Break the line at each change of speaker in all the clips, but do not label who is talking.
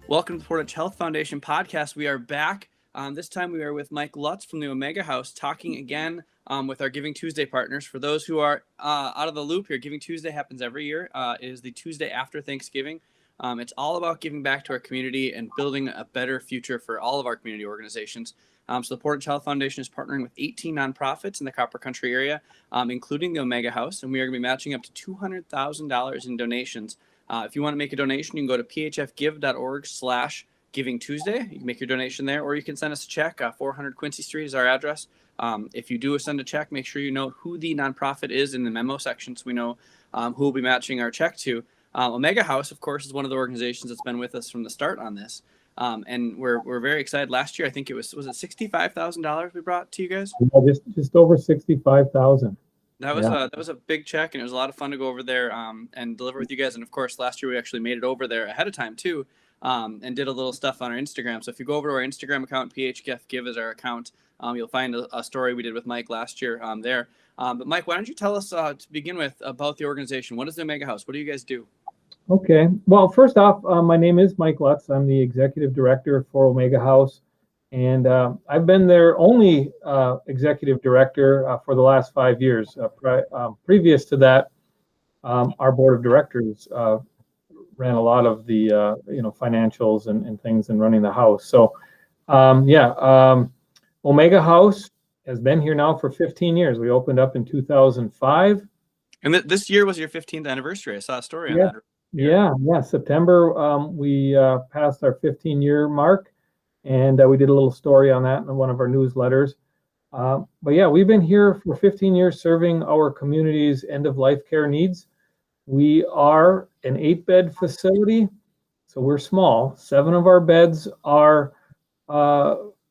Welcome to the Portage Health Foundation podcast. We are back. This time we are with Michael Lutz from the Omega House, talking again with our Giving Tuesday partners. For those who are out of the loop here, Giving Tuesday happens every year. It is the Tuesday after Thanksgiving. It's all about giving back to our community and building a better future for all of our community organizations. So the Portage Health Foundation is partnering with 18 nonprofits in the Copper Country area, including the Omega House, and we are going to be matching up to $200,000 in donations. If you want to make a donation, you can go to phfgive.org/Giving Tuesday. You can make your donation there, or you can send us a check. 400 Quincy Street is our address. If you do send a check, make sure you note who the nonprofit is in the memo section so we know who will be matching our check to. Omega House, of course, is one of the organizations that's been with us from the start on this. And we're very excited. Last year, I think it was it $65,000 we brought to you guys?
Yeah, just over 65,000.
That was a big check, and it was a lot of fun to go over there and deliver with you guys. And of course, last year we actually made it over there ahead of time too, and did a little stuff on our Instagram. So if you go over to our Instagram account, PHF Give is our account, you'll find a story we did with Mike last year there. But Mike, why don't you tell us to begin with about the organization? What is the Omega House? What do you guys do?
Okay. Well, first off, my name is Mike Lutz. I'm the executive director for Omega House. And I've been their only executive director for the last 5 years. Previous to that, our board of directors ran a lot of the financials and things and running the house. So Omega House has been here now for 15 years. We opened up in 2005.
And this year was your 15th anniversary. I saw a story on that.
Yeah. September, we passed our 15-year mark. And we did a little story on that in one of our newsletters. But yeah, we've been here for 15 years serving our community's end-of-life care needs. We are an 8-bed facility, so we're small. 7 of our beds are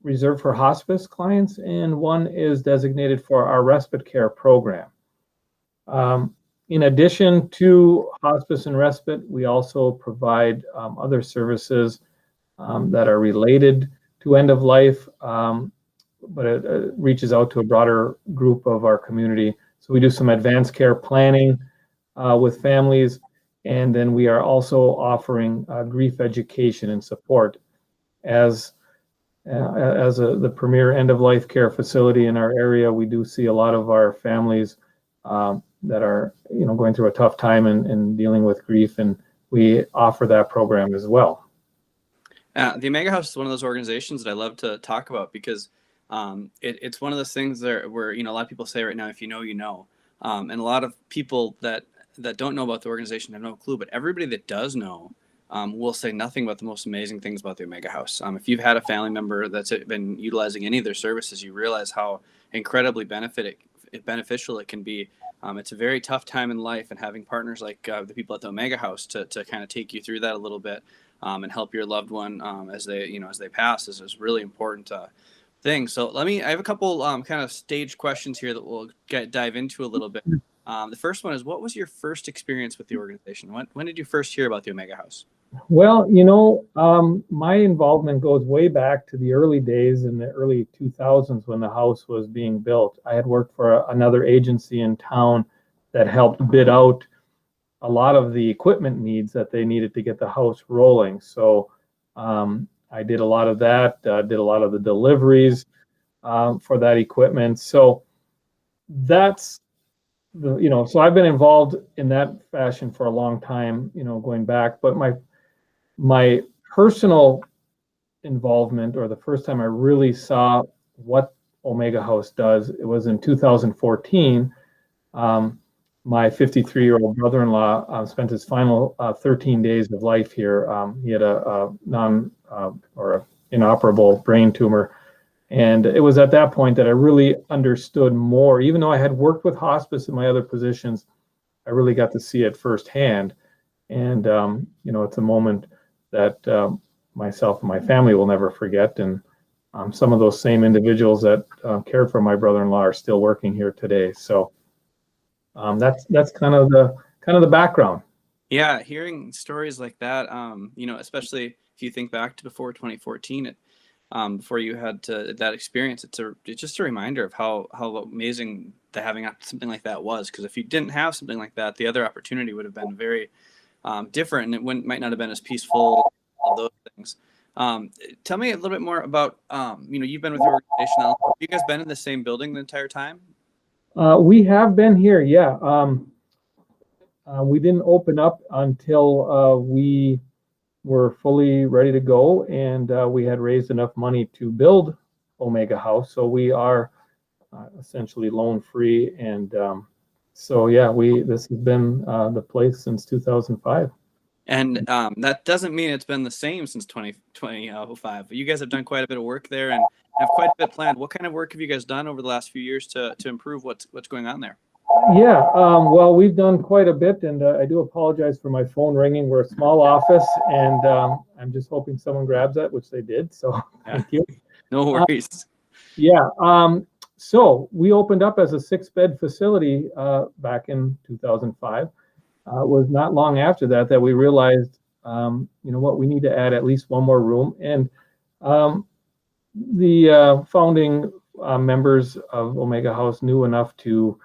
reserved for hospice clients, and 1 is designated for our respite care program. In addition to hospice and respite, we also provide other services that are related to end of life, but it reaches out to a broader group of our community. So we do some advanced care planning with families, and then we are also offering grief education and support. As the premier end of life care facility in our area, we do see a lot of our families that are going through a tough time and dealing with grief, and we offer that program as well.
The Omega House is one of those organizations that I love to talk about because it's one of those things where a lot of people say right now, if you know, you know. And a lot of people that don't know about the organization have no clue, but everybody that does know will say nothing but the most amazing things about the Omega House. If you've had a family member that's been utilizing any of their services, you realize how incredibly beneficial it can be. It's a very tough time in life, and having partners like the people at the Omega House to kind of take you through that a little bit. And help your loved one as they pass is really important thing. So I have a couple kind of stage questions here that we'll dive into a little bit. The first one is, what was your first experience with the organization? When did you first hear about the Omega House?
Well, my involvement goes way back to the early days in the early 2000s when the house was being built. I had worked for another agency in town that helped bid out a lot of the equipment needs that they needed to get the house rolling. So I did a lot of that, did a lot of the deliveries for that equipment. So that's so I've been involved in that fashion for a long time, going back. But my personal involvement, or the first time I really saw what Omega House does, it was in 2014. My 53-year-old brother-in-law spent his final 13 days of life here. He had a inoperable brain tumor. And it was at that point that I really understood more. Even though I had worked with hospice in my other positions, I really got to see it firsthand. And, it's a moment that myself and my family will never forget. And some of those same individuals that cared for my brother-in-law are still working here today. So that's kind of the background.
Yeah, hearing stories like that, especially if you think back to before 2014, before you had that experience, it's just a reminder of how amazing having something like that was. Because if you didn't have something like that, the other opportunity would have been very different, and it might not have been as peaceful all those things. Tell me a little bit more about, you've been with the organization now. Have you guys been in the same building the entire time?
We have been here, yeah. We didn't open up until we were fully ready to go, and we had raised enough money to build Omega House. So we are essentially loan free, and so yeah, this has been the place since 2005.
And that doesn't mean it's been the same since 2005. You guys have done quite a bit of work there and have quite a bit planned. What kind of work have you guys done over the last few years to improve what's going on there?
Yeah, well, we've done quite a bit, and I do apologize for my phone ringing. We're a small office, and I'm just hoping someone grabs that, which they did. So thank you.
No worries.
Yeah. So we opened up as a 6-bed facility back in 2005. It was not long after that we realized, what, we need to add at least one more room. And the founding members of Omega House knew enough to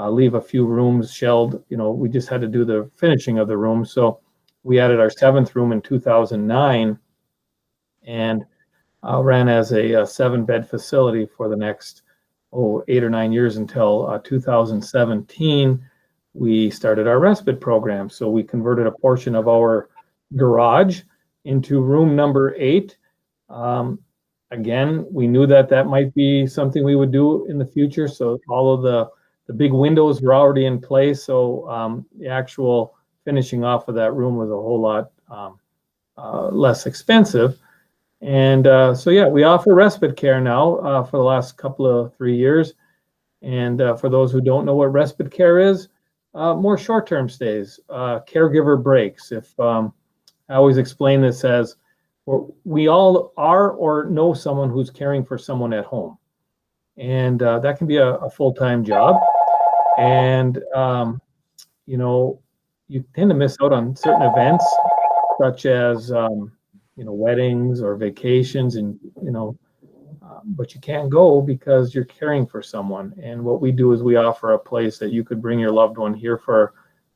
leave a few rooms shelved. We just had to do the finishing of the room. So we added our 7th room in 2009 and ran as a 7-bed facility for the next 8 or 9 years until 2017. We started our respite program. So we converted a portion of our garage into room number 8. Again, we knew that might be something we would do in the future. So all of the big windows were already in place. So the actual finishing off of that room was a whole lot less expensive. And so, yeah, we offer respite care now for the last 3 years. And for those who don't know what respite care is, more short-term stays, caregiver breaks. I always explain this as we all are or know someone who's caring for someone at home. And that can be a full-time job. And, you tend to miss out on certain events such as, weddings or vacations, and, but you can't go because you're caring for someone. And what we do is we offer a place that you could bring your loved one here for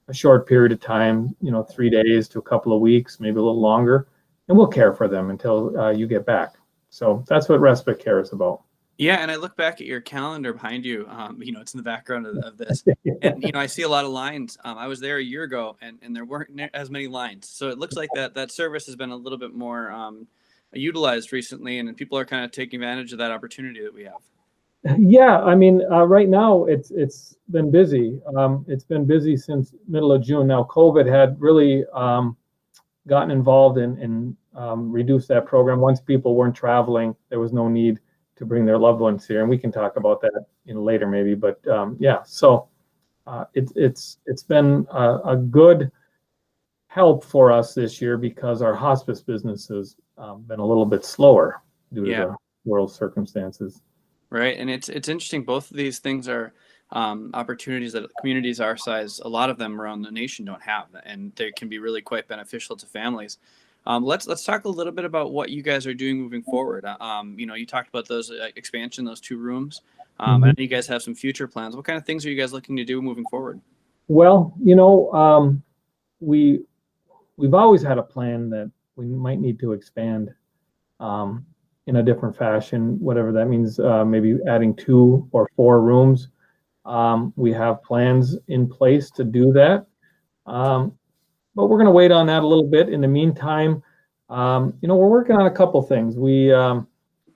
a short period of time, 3 days to a couple of weeks, maybe a little longer, and we'll care for them until you get back. So that's what respite care is about.
Yeah, and I look back at your calendar behind you. It's in the background of this, and I see a lot of lines. I was there a year ago, and there weren't as many lines. So it looks like that service has been a little bit more utilized recently, and people are kind of taking advantage of that opportunity that we have.
Yeah, I mean, right now it's been busy. It's been busy since middle of June. Now, COVID had really gotten involved and reduced that program. Once people weren't traveling, there was no need to bring their loved ones here, and we can talk about that later maybe. But yeah, so it's been a good help for us this year because our hospice business has been a little bit slower due to the world circumstances.
Right, and it's interesting. Both of these things are opportunities that communities our size, a lot of them around the nation, don't have, and they can be really quite beneficial to families. Let's talk a little bit about what you guys are doing moving forward. You talked about those expansion, those 2 rooms. I know you guys have some future plans. What kind of things are you guys looking to do moving forward?
Well, we've always had a plan that we might need to expand in a different fashion, whatever that means, maybe adding 2 or 4 rooms. We have plans in place to do that. But we're going to wait on that a little bit. In the meantime, we're working on a couple things. We're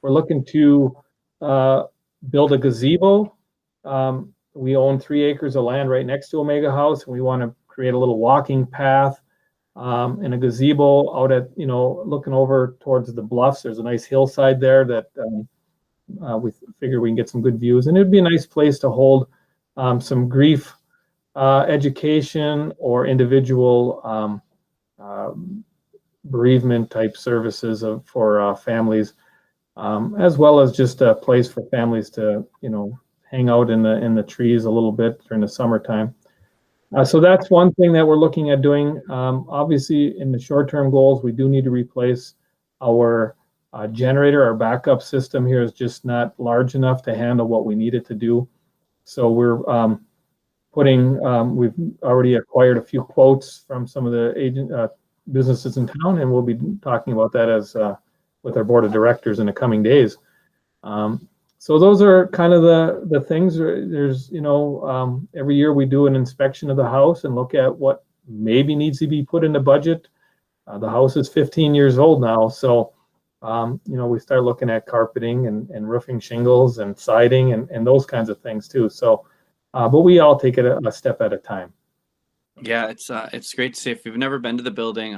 looking to build a gazebo. We own 3 acres of land right next to Omega House, and we want to create a little walking path and a gazebo out at, looking over towards the bluffs. There's a nice hillside there that we figure we can get some good views. And it'd be a nice place to hold some grief education or individual bereavement type services for families, as well as just a place for families to hang out in the trees a little bit during the summertime. So that's one thing that we're looking at doing. Obviously, in the short-term goals, we do need to replace our generator. Our backup system here is just not large enough to handle what we need it to do. So we're we've already acquired a few quotes from some of the businesses in town, and we'll be talking about that as with our board of directors in the coming days. So those are kind of the things. There's, every year we do an inspection of the house and look at what maybe needs to be put in the budget. The house is 15 years old now, so we start looking at carpeting and roofing shingles and siding and those kinds of things too. So, but we all take it a step at a time.
Yeah, it's great to see. If you've never been to the building,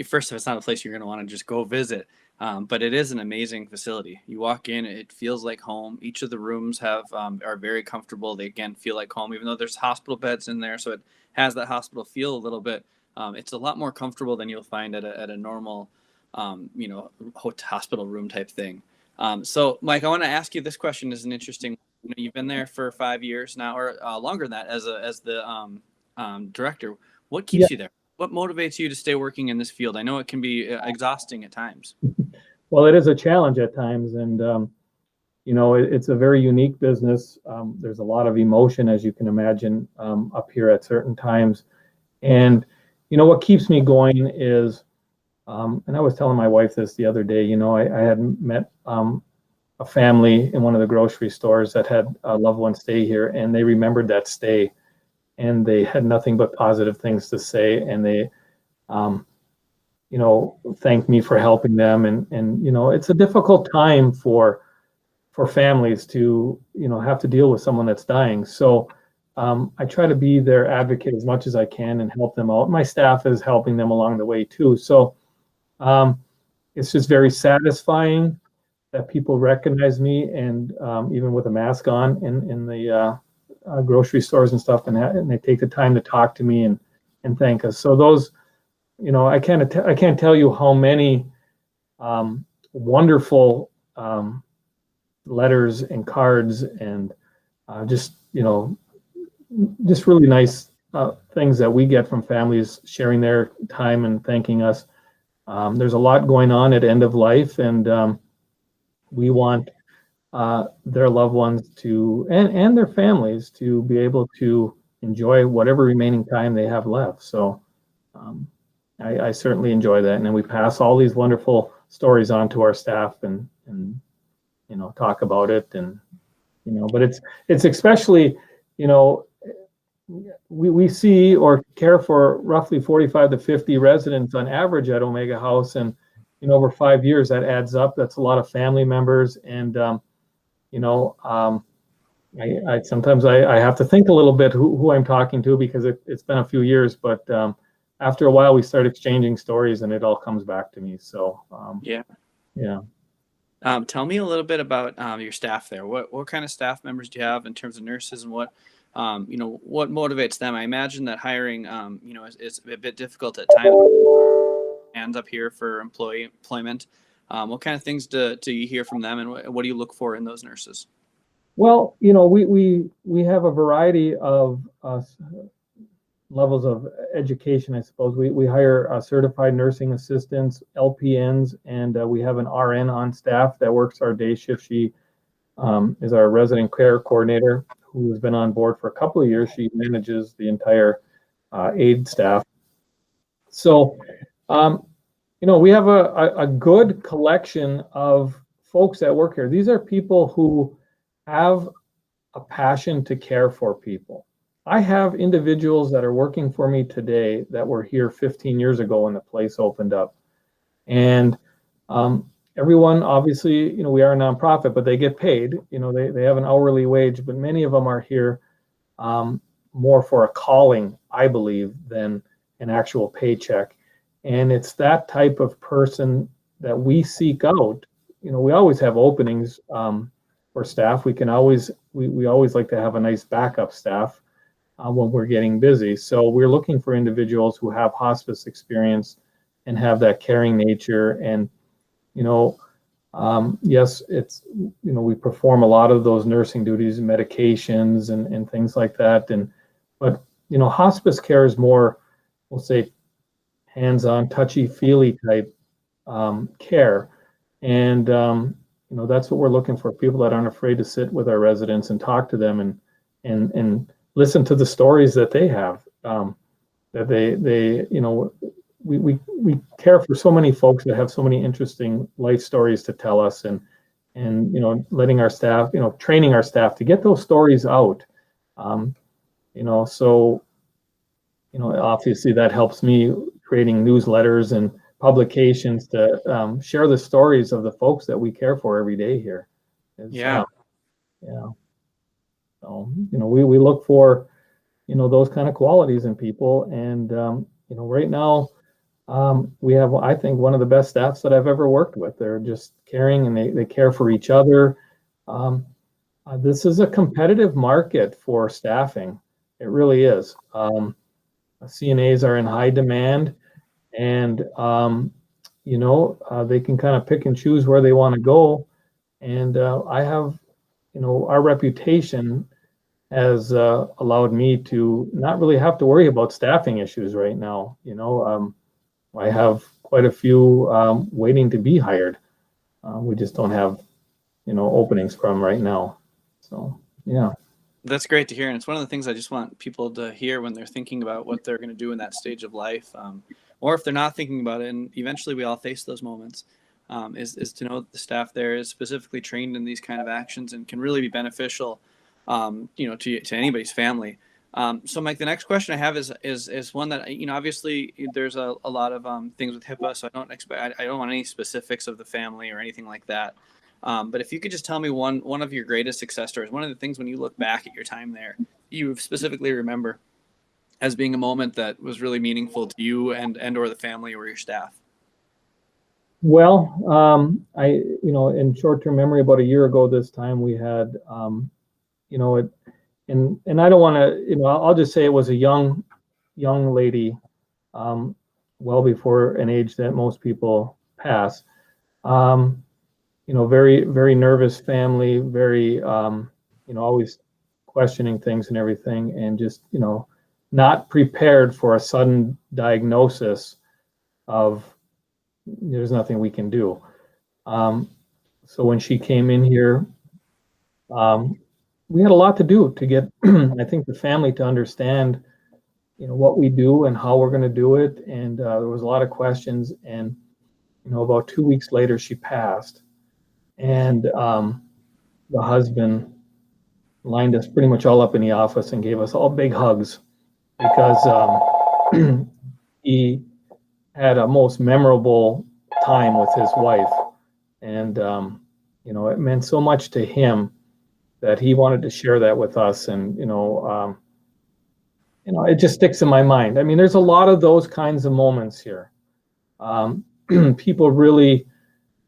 first, if it's not a place you're going to want to just go visit, but it is an amazing facility. You walk in, it feels like home. Each of the rooms are very comfortable. They again feel like home, even though there's hospital beds in there, so it has that hospital feel a little bit. It's a lot more comfortable than you'll find at a normal, hospital room type thing. So, Mike, I want to ask you, this question is an interesting. You've been there for 5 years now, or longer than that, as the director. What keeps you there? What motivates you to stay working in this field? I know it can be exhausting at times.
Well, it is a challenge at times, and it's a very unique business. There's a lot of emotion, as you can imagine, up here at certain times. And what keeps me going is, and I was telling my wife this the other day. I had met a family in one of the grocery stores that had a loved one stay here, and they remembered that stay, and they had nothing but positive things to say, and they thanked me for helping them. And it's a difficult time for families to have to deal with someone that's dying. So I try to be their advocate as much as I can and help them out. My staff is helping them along the way too. So it's just very satisfying that people recognize me, and even with a mask on in the grocery stores and stuff, and they take the time to talk to me and thank us. So those, I can't tell you how many wonderful letters and cards and just really nice things that we get from families sharing their time and thanking us. There's a lot going on at end of life, and we want their loved ones to, and their families to be able to enjoy whatever remaining time they have left. So I certainly enjoy that. And then we pass all these wonderful stories on to our staff and talk about it. And, but it's especially, we see or care for roughly 45 to 50 residents on average at Omega House. And, over 5 years, that adds up. That's a lot of family members. And, I sometimes I have to think a little bit who I'm talking to, because it's been a few years, but after a while we start exchanging stories and it all comes back to me. So, yeah.
Tell me a little bit about your staff there. What kind of staff members do you have in terms of nurses, and what motivates them? I imagine that hiring, is a bit difficult at times. Hands up here for employment. What kind of things do you hear from them, and what do you look for in those nurses?
Well, we have a variety of levels of education, I suppose. We hire certified nursing assistants, LPNs, and we have an RN on staff that works our day shift. She is our resident care coordinator, who has been on board for a couple of years. She manages the entire aid staff. So, we have a good collection of folks that work here. These are people who have a passion to care for people. I have individuals that are working for me today that were here 15 years ago when the place opened up. And everyone, obviously, we are a nonprofit, but they get paid. They have an hourly wage, but many of them are here more for a calling, I believe, than an actual paycheck. And it's that type of person that we seek out. We always have openings for staff. We always like to have a nice backup staff when we're getting busy. So we're looking for individuals who have hospice experience and have that caring nature. And, yes, it's, we perform a lot of those nursing duties, medications and things like that. But hospice care is more, we'll say, hands-on, touchy-feely type care. And, that's what we're looking for, people that aren't afraid to sit with our residents and talk to them and listen to the stories that they have. that they we care for so many folks that have so many interesting life stories to tell us, and letting our staff, training our staff to get those stories out. So obviously that helps me creating newsletters and publications to share the stories of the folks that we care for every day here.
Yeah.
Yeah. So, we look for, those kind of qualities in people. And, right now, we have, I think, one of the best staffs that I've ever worked with. They're just caring, and they care for each other. This is a competitive market for staffing. It really is. CNAs are in high demand, and, they can kind of pick and choose where they want to go. And I have, our reputation has allowed me to not really have to worry about staffing issues right now. I have quite a few waiting to be hired. We just don't have, openings for them right now. So, yeah.
That's great to hear. And it's one of the things I just want people to hear when they're thinking about what they're going to do in that stage of life. Or if they're not thinking about it, and eventually we all face those moments, is to know that the staff there is specifically trained in these kind of actions and can really be beneficial, to anybody's family. So Mike, the next question I have is one that, obviously there's a lot of things with HIPAA, so I don't want any specifics of the family or anything like that. But if you could just tell me one of your greatest success stories, one of the things when you look back at your time there, you specifically remember as being a moment that was really meaningful to you and or the family or your staff.
Well, in short-term memory, about a year ago this time, we had, and I don't want to, I'll just say it was a young lady, well before an age that most people pass. Very, very nervous family, very, always questioning things and everything, and just, not prepared for a sudden diagnosis of there's nothing we can do. So when she came in here, we had a lot to do to get, I think, the family to understand, what we do and how we're going to do it. And there was a lot of questions. And, about 2 weeks later, she passed. And the husband lined us pretty much all up in the office and gave us all big hugs, because he had a most memorable time with his wife. And, it meant so much to him that he wanted to share that with us. And, it just sticks in my mind. I mean, there's a lot of those kinds of moments here. People really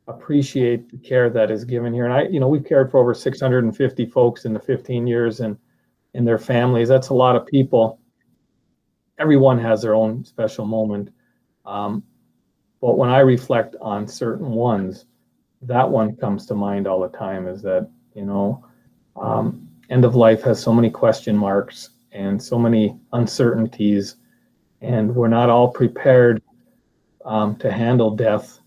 appreciate the care that is given here. And we've cared for over 650 folks in the 15 years and in their families. That's a lot of people. Everyone has their own special moment. But when I reflect on certain ones, that one comes to mind all the time, is that, end of life has so many question marks and so many uncertainties, and we're not all prepared to handle death.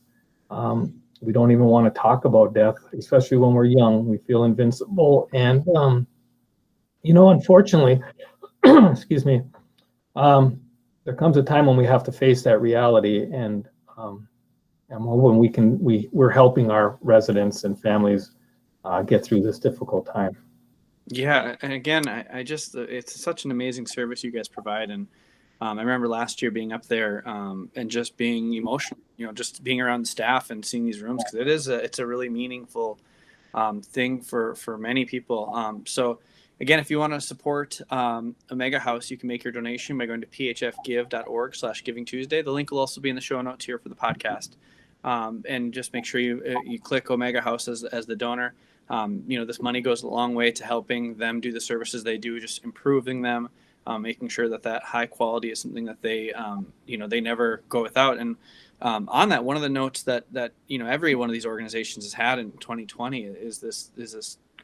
We don't even want to talk about death, especially when we're young. We feel invincible. And, unfortunately, excuse me, there comes a time when we have to face that reality, and when we're helping our residents and families get through this difficult time.
Yeah, and again, I just it's such an amazing service you guys provide, and I remember last year being up there and just being emotional, just being around the staff and seeing these rooms, because it's a really meaningful thing for many people. So again, if you want to support Omega House, you can make your donation by going to phfgive.org/givingtuesday. The link will also be in the show notes here for the podcast. And just make sure you click Omega House as the donor. This money goes a long way to helping them do the services they do, just improving them, making sure that high quality is something that they never go without. And on that, one of the notes that every one of these organizations has had in 2020 is this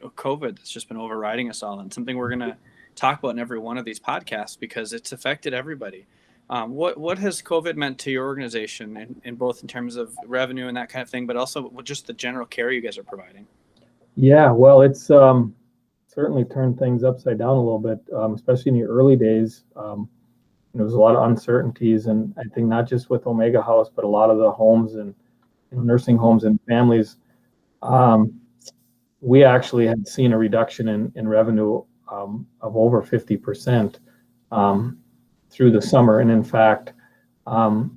COVID that's just been overriding us all, and something we're going to talk about in every one of these podcasts because it's affected everybody. What has COVID meant to your organization, in both in terms of revenue and that kind of thing, but also just the general care you guys are providing?
Yeah, well, it's certainly turned things upside down a little bit, especially in the early days. there was a lot of uncertainties, and I think not just with Omega House, but a lot of the homes and nursing homes and families. We actually had seen a reduction in revenue of over 50% through the summer. And in fact, when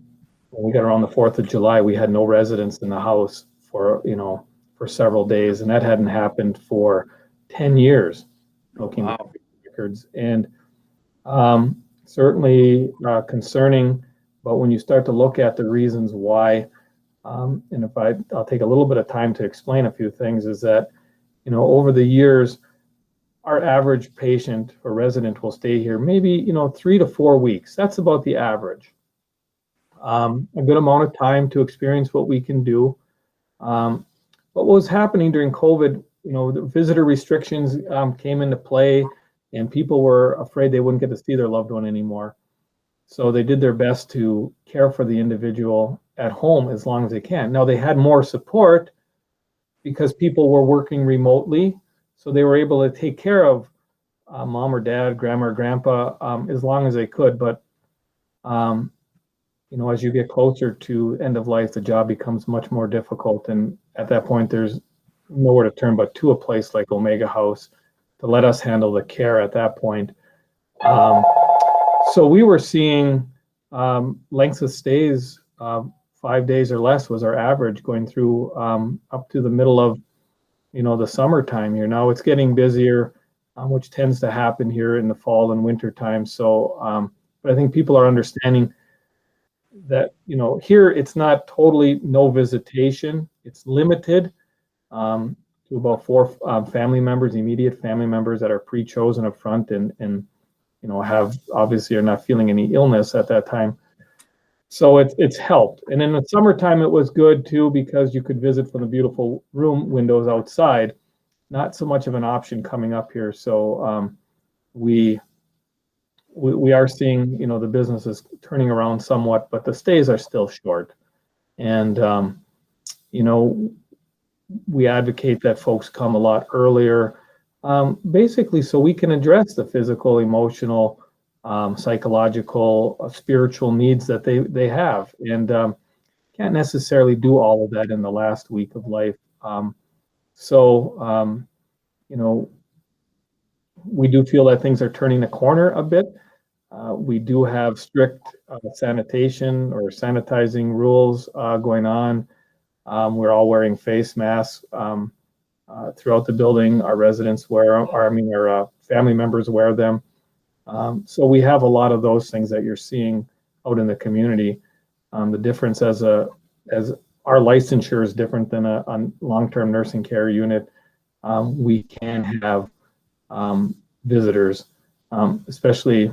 we got around the 4th of July, we had no residents in the house for several days, and that hadn't happened for 10 years, looking at records. And certainly concerning, but when you start to look at the reasons why, and I'll take a little bit of time to explain a few things, is that, over the years, our average patient or resident will stay here maybe, 3 to 4 weeks. That's about the average. A good amount of time to experience what we can do. But what was happening during COVID, the visitor restrictions came into play, and people were afraid they wouldn't get to see their loved one anymore. So they did their best to care for the individual at home as long as they can. Now, they had more support because people were working remotely, so they were able to take care of mom or dad, grandma or grandpa as long as they could. But as you get closer to end of life, the job becomes much more difficult, and at that point, there's nowhere to turn but to a place like Omega House to let us handle the care at that point. So we were seeing lengths of stays, 5 days or less was our average going through up to the middle of, the summertime here. Now it's getting busier, which tends to happen here in the fall and winter time. So, but I think people are understanding that, here it's not totally no visitation. It's limited to about 4 family members, immediate family members that are pre-chosen up front and have obviously are not feeling any illness at that time. So it's helped. And in the summertime, it was good too, because you could visit from the beautiful room windows outside. Not so much of an option coming up here. So we are seeing, the business is turning around somewhat, but the stays are still short. And, we advocate that folks come a lot earlier, basically so we can address the physical, emotional, psychological, spiritual needs that they have, and can't necessarily do all of that in the last week of life. We do feel that things are turning the corner a bit. We do have strict sanitation or sanitizing rules going on. We're all wearing face masks throughout the building. Our residents our family members wear them. So we have a lot of those things that you're seeing out in the community. The difference as our licensure is different than a long-term nursing care unit. We can have visitors, especially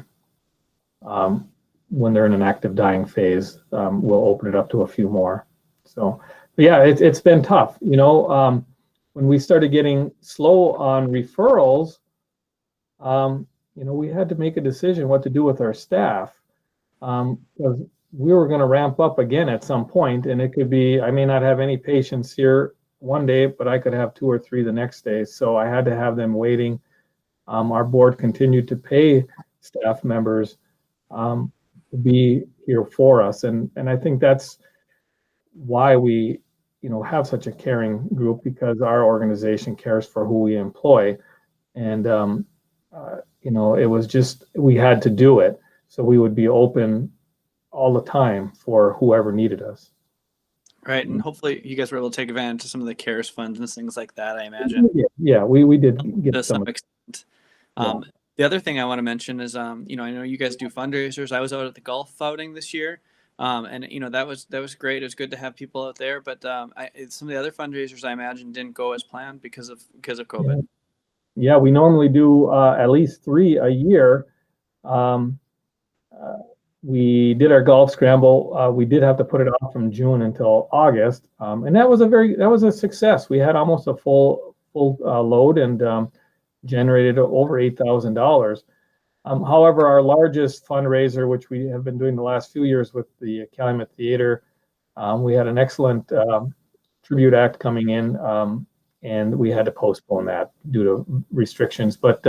when they're in an active dying phase. We'll open it up to a few more. So, but yeah, it's been tough. When we started getting slow on referrals, we had to make a decision what to do with our staff, because we were going to ramp up again at some point, and it could be, I may not have any patients here one day, but I could have 2 or 3 the next day. So I had to have them waiting. Our board continued to pay staff members to be here for us. And I think that's why we, have such a caring group, because our organization cares for who we employ. And, it was just, we had to do it. So we would be open all the time for whoever needed us.
Right. And hopefully you guys were able to take advantage of some of the CARES funds and things like that, I imagine.
Yeah, we did get
to some
some
extent. The other thing I want to mention is, I know you guys do fundraisers. I was out at the golf outing this year. And that was great. It was good to have people out there, but some of the other fundraisers I imagine didn't go as planned because of COVID.
Yeah, we normally do at least 3 a year. We did our golf scramble. We did have to put it off from June until August, and that was a success. We had almost a full load and generated over $8,000. However, our largest fundraiser, which we have been doing the last few years with the Calumet Theater, we had an excellent tribute act coming in, and we had to postpone that due to restrictions. But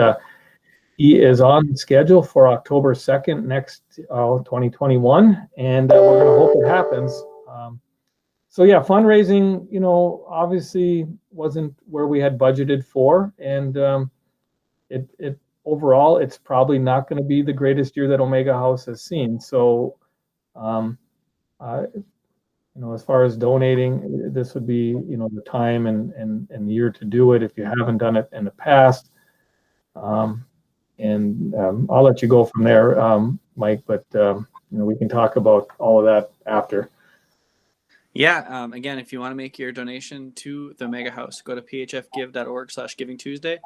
He is on schedule for October 2nd next 2021, and we're going to hope it happens. So yeah, fundraising, obviously wasn't where we had budgeted for, and it overall, it's probably not going to be the greatest year that Omega House has seen. So, as far as donating, this would be, the time and the year to do it if you haven't done it in the past. And I'll let you go from there, Mike, but we can talk about all of that after.
Yeah. Again, if you want to make your donation to the Omega House, go to phfgive.org/givingtuesday.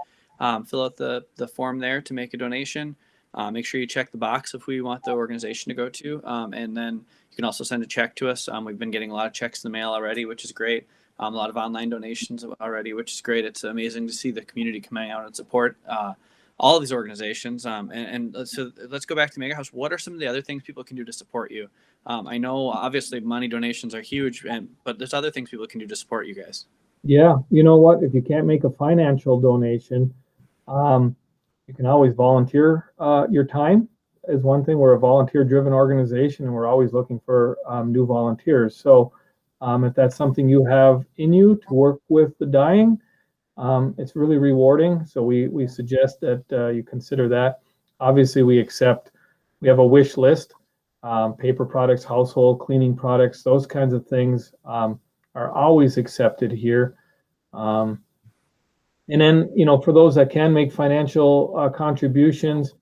Fill out the form there to make a donation. Make sure you check the box if we want the organization to go to. And then you can also send a check to us. We've been getting a lot of checks in the mail already, which is great. A lot of online donations already, which is great. It's amazing to see the community coming out and support all of these organizations. So let's go back to Mega House. What are some of the other things people can do to support you? I know obviously money donations are huge, but there's other things people can do to support you guys.
Yeah, you know what? If you can't make a financial donation, you can always volunteer your time is one thing. We're a volunteer-driven organization, and we're always looking for new volunteers. So if that's something you have in you to work with the dying, it's really rewarding. So we suggest that you consider that. Obviously, we have a wish list, paper products, household cleaning products, those kinds of things are always accepted here. And then, for those that can make financial contributions,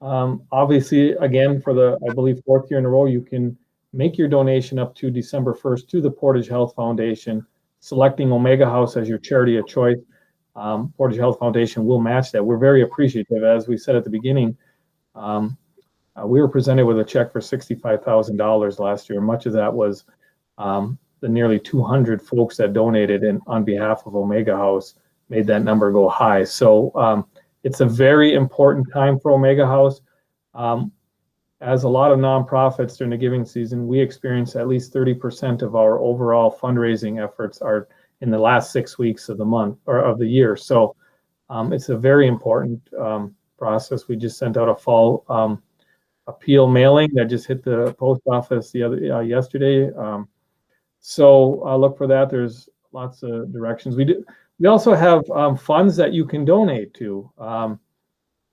obviously, again, for the, I believe, fourth year in a row, you can make your donation up to December 1st to the Portage Health Foundation, selecting Omega House as your charity of choice. Portage Health Foundation will match that. We're very appreciative. As we said at the beginning, we were presented with a check for $65,000 last year. Much of that was the nearly 200 folks that donated on behalf of Omega House made that number go high. So it's a very important time for Omega House. As a lot of nonprofits during the giving season, we experience at least 30% of our overall fundraising efforts are in the last 6 weeks of the month or of the year. So it's a very important process. We just sent out a fall appeal mailing that just hit the post office yesterday. So look for that. There's lots of directions. We also have funds that you can donate to.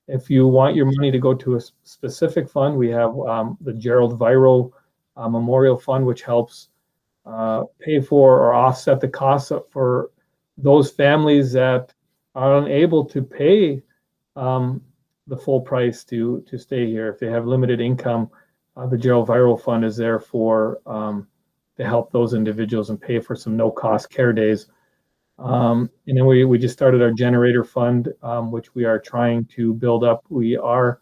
If you want your money to go to a specific fund, we have the Gerald Viro Memorial Fund, which helps pay for or offset the costs for those families that are unable to pay the full price to stay here. If they have limited income, the Gerald Viro Fund is there to help those individuals and pay for some no-cost care days. And then we just started our generator fund, which we are trying to build up. We are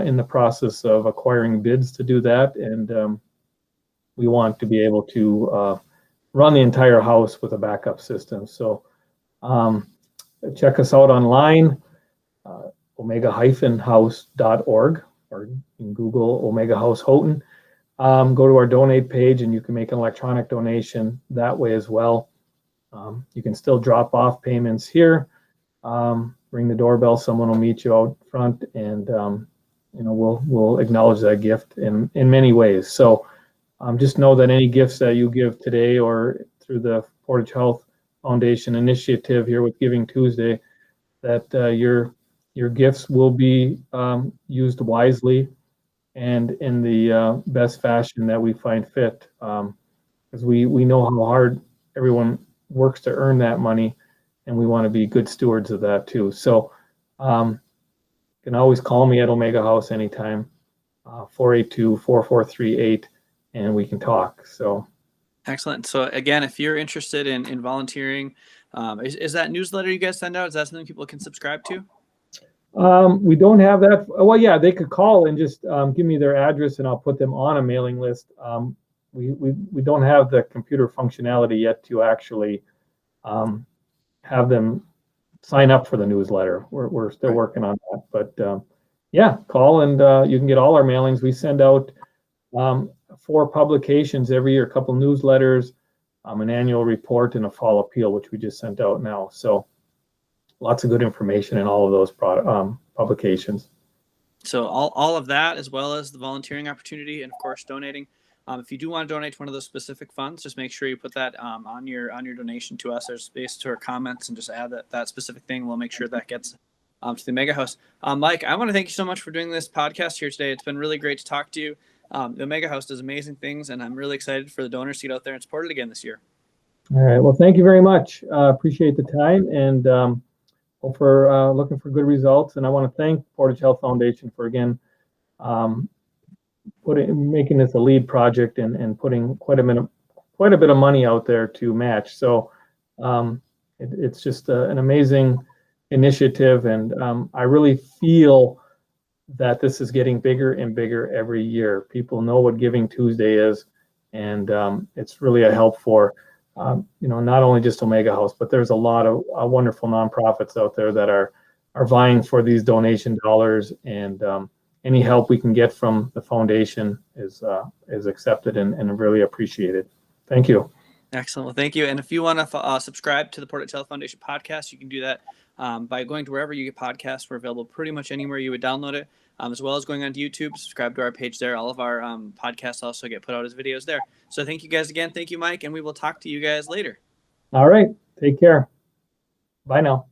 in the process of acquiring bids to do that, and we want to be able to run the entire house with a backup system. So check us out online, omega-house.org, or you can Google Omega House Houghton. Go to our donate page, and you can make an electronic donation that way as well. You can still drop off payments here. Ring the doorbell. Someone will meet you out front, and we'll acknowledge that gift in many ways. So just know that any gifts that you give today or through the Portage Health Foundation initiative here with Giving Tuesday, that your gifts will be used wisely and in the best fashion that we find fit, because we know how hard everyone works to earn that money, and we want to be good stewards of that too. So you can always call me at Omega House anytime, 482-4438, and we can talk. So
excellent. So again, if you're interested in volunteering, is that newsletter you guys send out, is that something people can subscribe to?
We don't have that. Well, yeah, they could call and just give me their address, and I'll put them on a mailing list. We don't have the computer functionality yet to actually have them sign up for the newsletter. We're still working on that, but yeah, call and you can get all our mailings. We send out 4 publications every year, a couple newsletters, an annual report, and a fall appeal, which we just sent out now. So lots of good information in all of those publications.
So all of that, as well as the volunteering opportunity, and of course donating. If you do want to donate to one of those specific funds, just make sure you put that on your donation to us. There's space to our comments, and just add that specific thing. We'll make sure that gets to the Omega House. Mike, I want to thank you so much for doing this podcast here today. It's been really great to talk to you. The Omega House does amazing things, and I'm really excited for the donors to get out there and support it again this year.
All right. Well, thank you very much. Appreciate the time, and hope for looking for good results. And I want to thank Portage Health Foundation for again making this a lead project and putting quite a bit of money out there to match. So it's just an amazing initiative, and I really feel that this is getting bigger and bigger every year. People know what Giving Tuesday is, and it's really a help for not only just Omega House, but there's a lot of wonderful nonprofits out there that are vying for these donation dollars, and any help we can get from the foundation is accepted and really appreciated. Thank you.
Excellent. Well, thank you. And if you want to subscribe to the Portage Health Foundation podcast, you can do that by going to wherever you get podcasts. We're available pretty much anywhere you would download it, as well as going on to YouTube. Subscribe to our page there. All of our podcasts also get put out as videos there. So thank you guys again. Thank you, Mike. And we will talk to you guys later.
All right. Take care. Bye now.